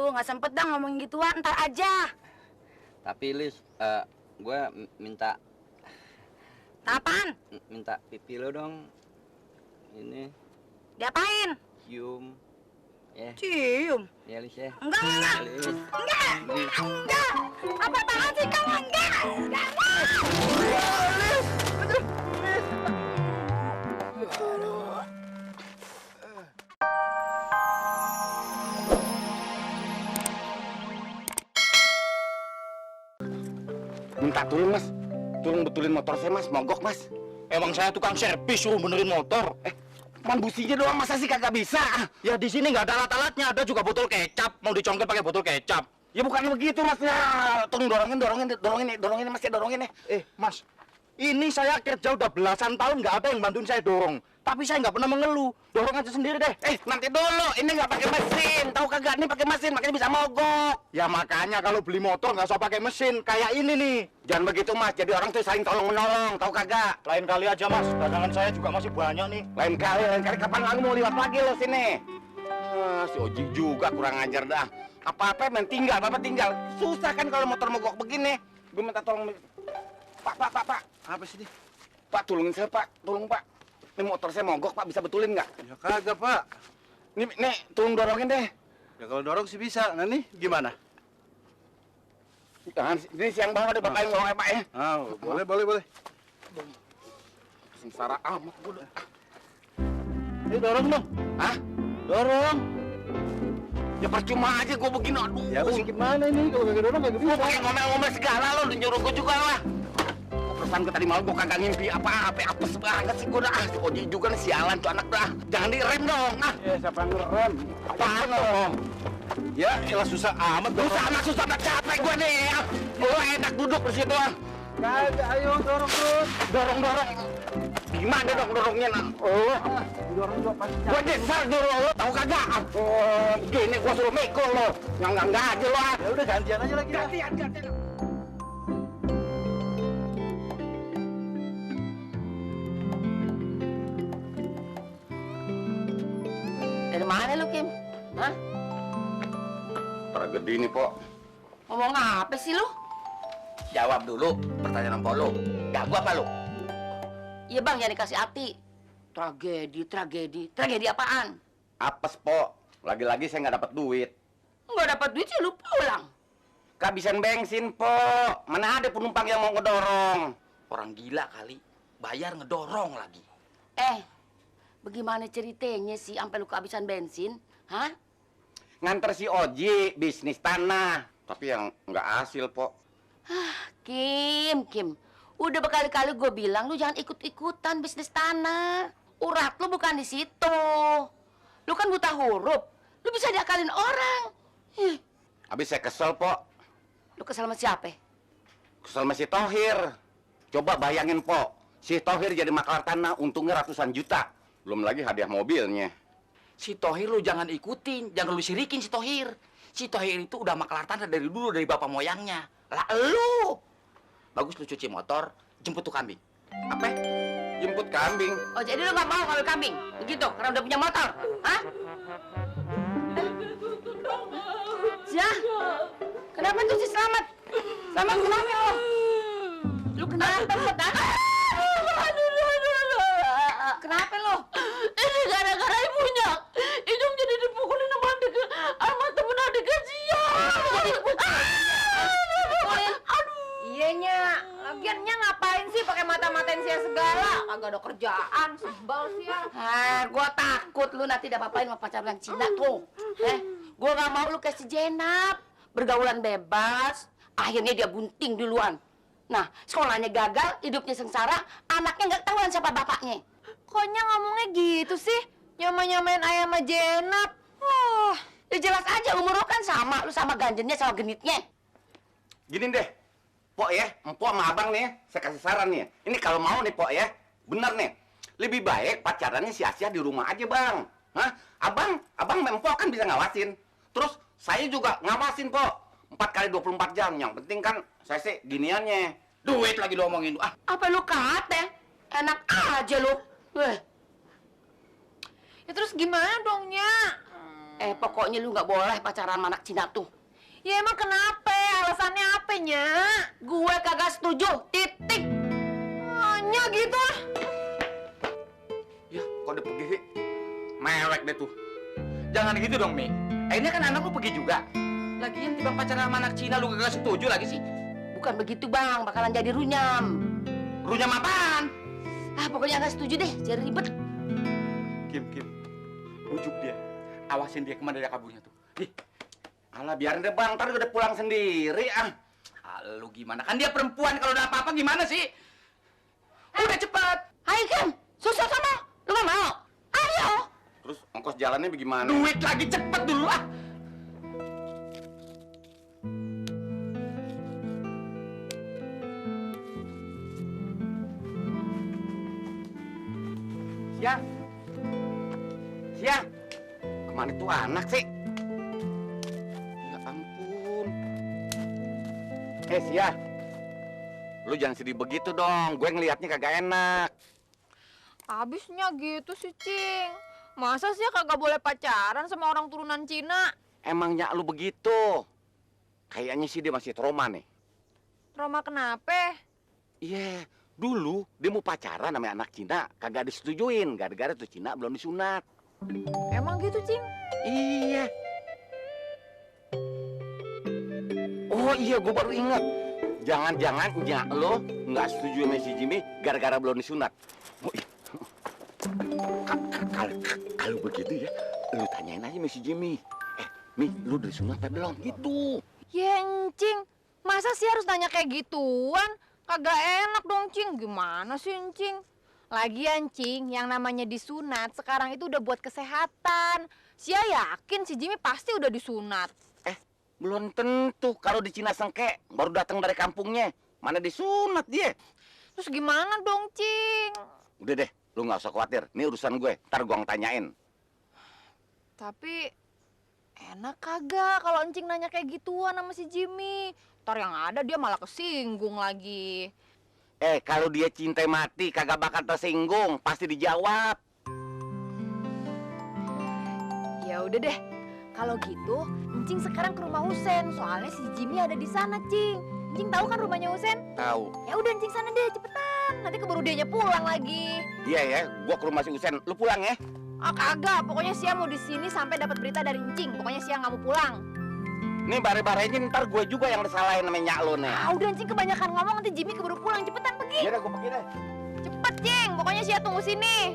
Aduh, nggak sempet dah ngomongin gituan, ntar aja. Tapi Lis, gue minta Apaan? minta pipi lo dong. Ini Diapain? cium. Ya, Cium? ya Lis ya. Enggak. Lis. Enggak. Apa-apaan sih kamu? Enggak. Minta tolong mas, tolong betulin motor saya mas, mogok mas. Emang saya tukang servis suruh benerin motor. Man businya doang masa sih kagak bisa? Ya di sini nggak ada alat-alatnya, ada juga botol kecap. Mau dicongkel pakai botol kecap. Ya bukan begitu mas ya. Tolong dorongin mas ya, dorongin nih. Mas, ini saya kerja udah belasan tahun nggak ada yang bantuin saya dorong. Tapi saya nggak pernah mengeluh. Dorong aja sendiri deh. Nanti dulu, ini nggak pakai mesin, tahu kagak? Ini pakai mesin, makanya bisa mogok. Ya makanya kalau beli motor nggak usah pakai mesin, kayak ini nih. Jangan begitu mas, jadi orang tuh saling tolong menolong, tahu kagak? Lain kali aja mas, dagangan saya juga masih banyak nih. Lain kali kapan lagi mau liwat lagi lo sini? Si Oji juga kurang ajar dah. Apa-apa main tinggal, bapak tinggal. Susah kan kalau motor mogok begini. Gue minta tolong. Pak. Apa sih ini? Pak, tolongin saya pak, tolong pak. Ini motor saya mogok pak, bisa betulin nggak? Ya kagak pak. Nih, tolong dorongin deh. Ya kalau dorong sih bisa. Nah nih gimana? Ini siang bawah deh bapak yang dorong ya pak ya. Boleh. Sengsara amat gue udah. Ini dorong dong. Hah? Dorong. Ya percuma aja gue begini, aduh. Ya terus gimana ini kalau kagak dorong kagak Gue bisa. pakai ngomel-ngomel segala lo, udah nyuruh gue juga lah. Perusahaan gue tadi malam gue kagak ngimpi apa-apa, apes banget sih gue dah. Si Oji juga nih sialan tuh anak dah. Jangan direm dong, Siapa yang ngerem? Apaan lo? Ya, elah susah amat. Susah amat capek gue nih ya. Lo enak duduk di situ. Kagak, ayo dorong terus. Dorong. Gimana dong dorongnya? Dorong juga pasti. Gue desal dulu lo, tahu kagak? Gini gue suruh mikul lo. Enggak aja lo. Ya udah gantian aja lagi. Gantian. Dari mana lu, Kim? Hah? Tragedi nih, Pok. Ngomong apa sih lu? Jawab dulu pertanyaan Pok lo. Gagu apa lo? Iya bang, jangan dikasih hati. Tragedi apaan? Apes, Pok. Lagi-lagi saya nggak dapat duit. Nggak dapat duit sih lu pulang. Kehabisan bensin, Pok. Mana ada penumpang yang mau ngedorong? Orang gila kali, bayar ngedorong lagi. Bagaimana ceritanya sih sampai lu kehabisan bensin? Hah? Nganter si Oji bisnis tanah. Tapi yang nggak hasil, Pok. Kim. Udah berkali-kali gue bilang lu jangan ikut-ikutan bisnis tanah. Urat lu bukan di situ. Lu kan buta huruf. Lu bisa diakalin orang. Habis saya kesel, Pok. Lu kesel sama siapa? Kesel sama si Tohir. Coba bayangin, Pok. Si Tohir jadi maklar tanah, untungnya ratusan juta. Belum lagi hadiah mobilnya. Si Tohir lu jangan ikutin, jangan lu sirikin si Tohir. Si Tohir itu udah maklar tanah dari dulu, dari bapak moyangnya. Lah lu! Bagus lu cuci motor, jemput tuh kambing. Apa? Jemput kambing. Oh jadi lu nggak mau ngambil kambing? Begitu? Karena udah punya motor? Hah? Jah, kenapa tuh si Selamat? Selamat kenapa lo? Lu kenapa lo? Kenapa lo? Ini gara-gara ibunya. Idung jadi dipukulin sama temen adik Iyanya, lagiannya ngapain sih pakai mata-matain saya segala? Kagak ada kerjaan, sebal sih ya. Gua takut lu nanti dapat-apain sama pacar yang Cina tuh. Gua nggak mau lu kayak si Jenap, bergaulan bebas, akhirnya dia bunting duluan. Nah, sekolahnya gagal, hidupnya sengsara, anaknya nggak tahuan siapa bapaknya. Koknya ngomongnya gitu sih? Nyama-nyamain ayam sama Jenap. Ya jelas aja umur lu kan sama, lu sama ganjennya sama genitnya. Gini deh, Pok ya, Empok sama Abang nih, saya kasih saran nih. Ini kalau mau nih, Pok ya, bener nih. Lebih baik pacarannya si Asia di rumah aja, Bang. Hah? Abang sama Empok kan bisa ngawasin. Terus saya juga ngawasin, Pok. 4 kali 24 jam. Yang penting kan saya sih giniannya. Duit lagi lu omongin. Apa lu kate? Enak aja lu. Ya terus gimana dong, Nya? Pokoknya lu nggak boleh pacaran sama anak Cina tuh. Ya emang kenapa? Alasannya apanya? Gue kagak setuju, titik. Hanya gitu. Ya, kok udah pergi sih? Mewek deh tuh. Jangan gitu dong, Mi. Ini kan anak lu pergi juga. Lagian tiba pacaran sama anak Cina lu gak setuju lagi sih. Bukan begitu bang, bakalan jadi runyam. Runyam apaan? Pokoknya nggak setuju deh, jadi ribet. Kim, bujuk dia. Awasin dia kemana dia kaburnya tuh. Ih, Alah, biarin deh bang, ntar udah pulang sendiri ah. lu gimana? Kan dia perempuan, kalau udah apa-apa gimana sih? Udah cepet. Ayo Kim, susah sama. Lu nggak mau? Ayo. Terus ongkos jalannya bagaimana? Duit lagi cepet dulu ah. Sia, kemana tuh anak sih? Ya ampun. Sia, lu jangan sedih begitu dong. Gue ngelihatnya kagak enak. Abisnya gitu sih, Cing. Masa sih kagak boleh pacaran sama orang turunan Cina? Emangnya lu begitu? Kayaknya sih dia masih trauma nih. Trauma kenapa? Iya, dulu dia mau pacaran sama anak Cina, kagak disetujuin. Gara-gara tuh Cina belum disunat. Emang gitu, Cing? Iya. Oh iya, gue baru ingat. Jangan-jangan nyak lo nggak setuju sama si Jimmy gara-gara belum disunat. Oh, iya. Kalau begitu ya, lu tanyain aja sama si Jimmy. Mi, lu udah disunat apa belum? Gitu. Ya, Cing. Masa sih harus nanya kayak gituan? Kagak enak dong, Cing. Gimana sih, Cing? Lagian, Cing, yang namanya disunat sekarang itu udah buat kesehatan. Sia yakin si Jimmy pasti udah disunat. Belum tentu. Kalau di Cina Sengke, baru datang dari kampungnya. Mana disunat dia? Terus gimana dong, Cing? Udah deh, lu nggak usah khawatir. Ini urusan gue. Ntar gue tanyain. Tapi enak kagak kalau Encing nanya kayak gituan sama si Jimmy? Ntar yang ada dia malah kesinggung lagi. Kalau dia cinta mati, kagak bakal tersinggung. Pasti dijawab. Ya udah deh. Kalau gitu, Encing sekarang ke rumah Husen. Soalnya si Jimmy ada di sana, Cing. Encing tahu kan rumahnya Husen? Tahu. Ya udah Encing sana deh, cepetan. Nanti keburu dianya pulang lagi. Iya ya, gua ke rumah si Usen. Lu pulang ya? Kagak. Pokoknya Sia mau di sini sampai dapat berita dari Encing. Pokoknya Sia nggak mau pulang. Nih bare-barenya ntar gue juga yang disalahin sama nyak lu nih. Udah Encing kebanyakan ngomong, nanti Jimmy keburu pulang. Cepetan pergi. Iya dah, gue pergi deh. Cepet, Cing. Pokoknya Sia tunggu sini.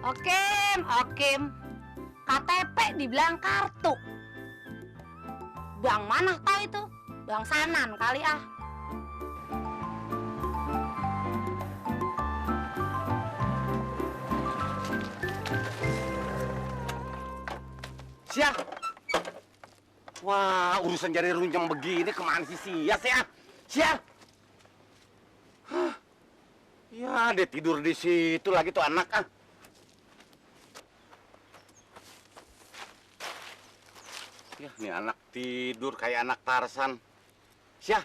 Oke. KTP dibilang kartu. Bang mana tahu itu? Bang Sanan kali ah. Siap. Wah, urusan jari runyam begini kemana sih Sias ya? Siap. Ya, dia tidur di situ lagi tuh anak ah. Ya, nih anak tidur kayak anak Tarsan. Sia.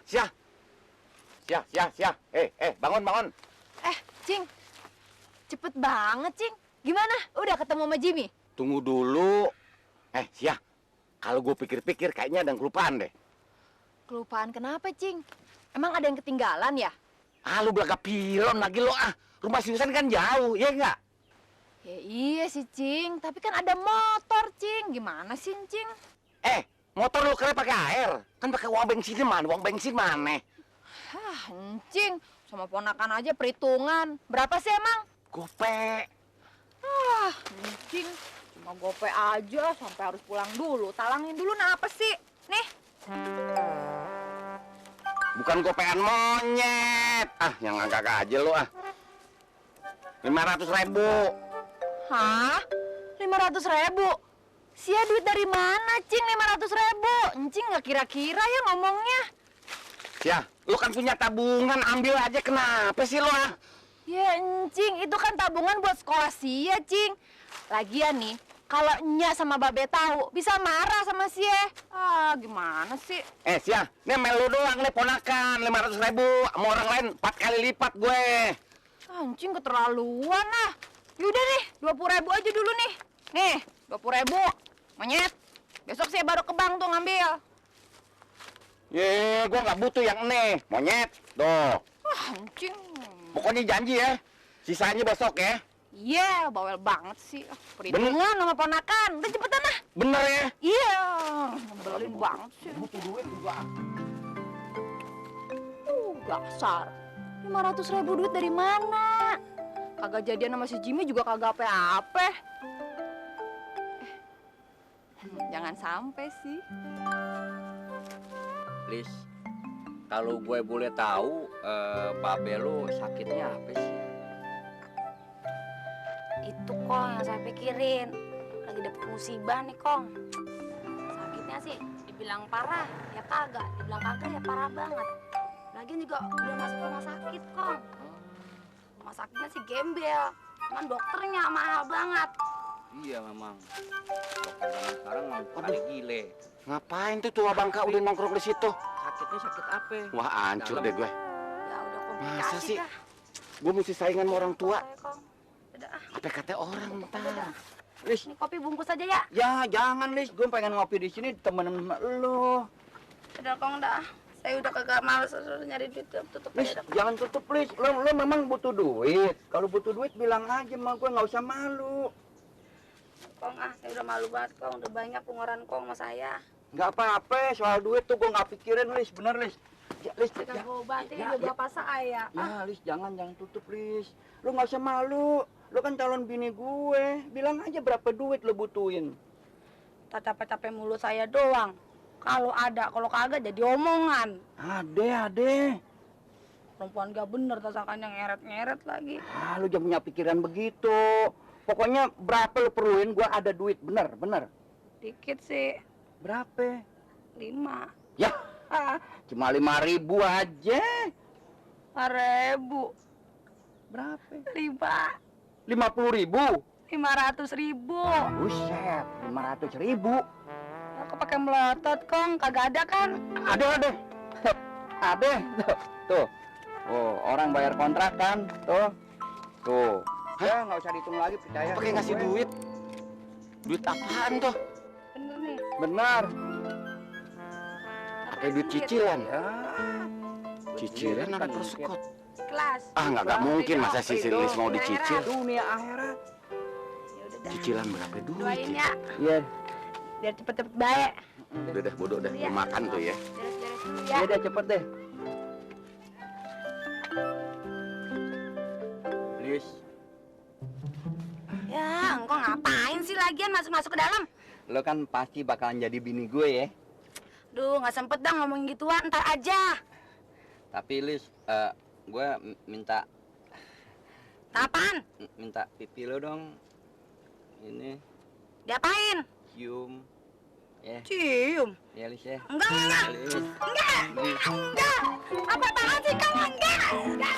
Bangun. Cing. Cepet banget, Cing. Gimana? Udah ketemu sama Jimmy? Tunggu dulu. Sia. Kalau gue pikir-pikir kayaknya ada yang kelupaan deh. Kelupaan kenapa, Cing? Emang ada yang ketinggalan ya? Lu belaga pilon lagi lo ah. Rumah si Husen kan jauh, ya enggak? Ya iya sih, Cing. Tapi kan ada motor, Cing. Gimana sih, Cing? Motor lu kira pakai air? Kan pakai uang bensin mana? Cing. Sama ponakan aja perhitungan. Berapa sih emang? Gope. Cing. Cuma gope aja sampai harus pulang dulu. Talangin dulu apa sih? Nih. Bukan gopean monyet. Yang agak aja lo ah. 500.000. Hah? 500.000? Sia duit dari mana, Cing? 500.000? Encing nggak kira-kira ya ngomongnya. Ya, lu kan punya tabungan, ambil aja. Kenapa sih lo ah? Ya, Encing, itu kan tabungan buat sekolah Sia, Cing. Lagian nih, kalau Nya sama Babe tahu, bisa marah sama Sia. Gimana sih? Sia, ini melu doang nih ponakan. 500.000 sama orang lain 4 kali lipat gue. Encing keterlaluan ah. Yaudah nih, 20.000 aja dulu nih. Nih, 20.000. Monyet, besok saya baru ke bank tuh ngambil. Ye, gua nggak butuh yang ini, monyet. Tuh, Wah, anjing. pokoknya janji ya. Sisanya besok ya. Iya, bawel banget sih. Perhitungan sama ponakan. Udah cepetan lah. Bener ya? Iya, ngebelin banget sih. Butuh duit juga. Dasar. 500.000 duit dari mana? Kagak jadian sama si Jimmy juga kagak apa-apa. Jangan sampai sih. Lis, kalau gue boleh tahu, babe lu sakitnya apa sih? Itu Kong yang saya pikirin. Lagi dapet musibah nih Kong. Sakitnya sih dibilang parah ya kagak, dibilang kagak ya parah banget. Lagian juga udah masuk rumah sakit Kong. Rumah sakitnya sih gembel, cuman dokternya mahal banget. Iya memang. Dokter zaman sekarang pada gile. Ngapain tuh tua bangka udah nongkrong di situ? Sakitnya sakit apa? Wah, hancur deh gue. Ya udah komplikasi Masa sih? dah. Gue mesti saingan sama orang tua. Oke, Kong. Udah ah. Apa kata orang ntar? Lis, Ini kopi bungkus aja ya. ya jangan Lis, gue pengen ngopi di sini temenin sama lu. Udah Kong dah. Saya udah kagak males nyari duit, tutup Lis, aja dah. jangan tutup Lis. Lu memang butuh duit. Kalau butuh duit bilang aja sama gue, nggak usah malu. Kong ah, saya udah malu banget Kong, udah banyak pengeluaran Kong sama saya. Nggak apa-apa, soal duit tuh gue nggak pikirin Lis, bener Lis. Ya, Lis, Kita ya, obatin ya, juga bapak saya. ya Lis, jangan tutup Lis. Lu nggak usah malu. Lu kan calon bini gue. Bilang aja berapa duit lu butuhin. Tak capek-capek mulu saya doang. Kalau ada, kalau kagak jadi omongan. Ade. Perempuan gak bener, tasakannya ngeret-ngeret lagi. Ah, lu jangan punya pikiran begitu. Pokoknya berapa lu perluin, gua ada duit, bener. Dikit sih, Berapa? 5 Ya, cuma 5.000 aja. 5.000. Berapa? 50.000. 50.000. Buset, 500.000. Aku pakai melotot Kong, kagak ada kan? Ada. Ada. Tuh. Oh, orang bayar kontrak kan? Tuh. Ya, nggak usah dihitung lagi, percaya. Pakai ngasih duit. Duit apaan tuh? Bener nih. Benar. Pakai duit cicilan. Ya. Cicilan ada persekot. Kelas. Ah, nggak mungkin masa si Lis mau dicicil. Dunia akhirat. Ya udah dah. Cicilan berapa duit Doain ya? ya, Iya. biar cepet-cepet baik. Udah dah, bodoh dah. Iya. Gua makan tuh ya. Beres-beres dulu ya. Iya deh, cepet deh. Lis, Ya, engkau ngapain sih lagian masuk-masuk ke dalam? lo kan pasti bakalan jadi bini gue ya. Duh, nggak sempet dah ngomongin gituan, ntar aja. Tapi Lis, gue minta Apaan? pipi lo dong. Ini Diapain? cium. Ya, Cium. ya Lis ya. Enggak. Ya, Lis. Enggak. Apa-apaan sih kamu? Enggak.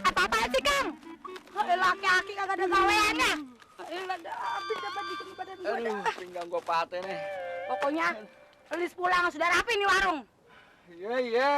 Apa-apaan sih, Kang? Laki-laki kagak ada gaweannya. Ada habis dapat di badan gua dah. Aduh, pinggang gue patah nih. Pokoknya Lis pulang sudah rapi nih warung. Iya.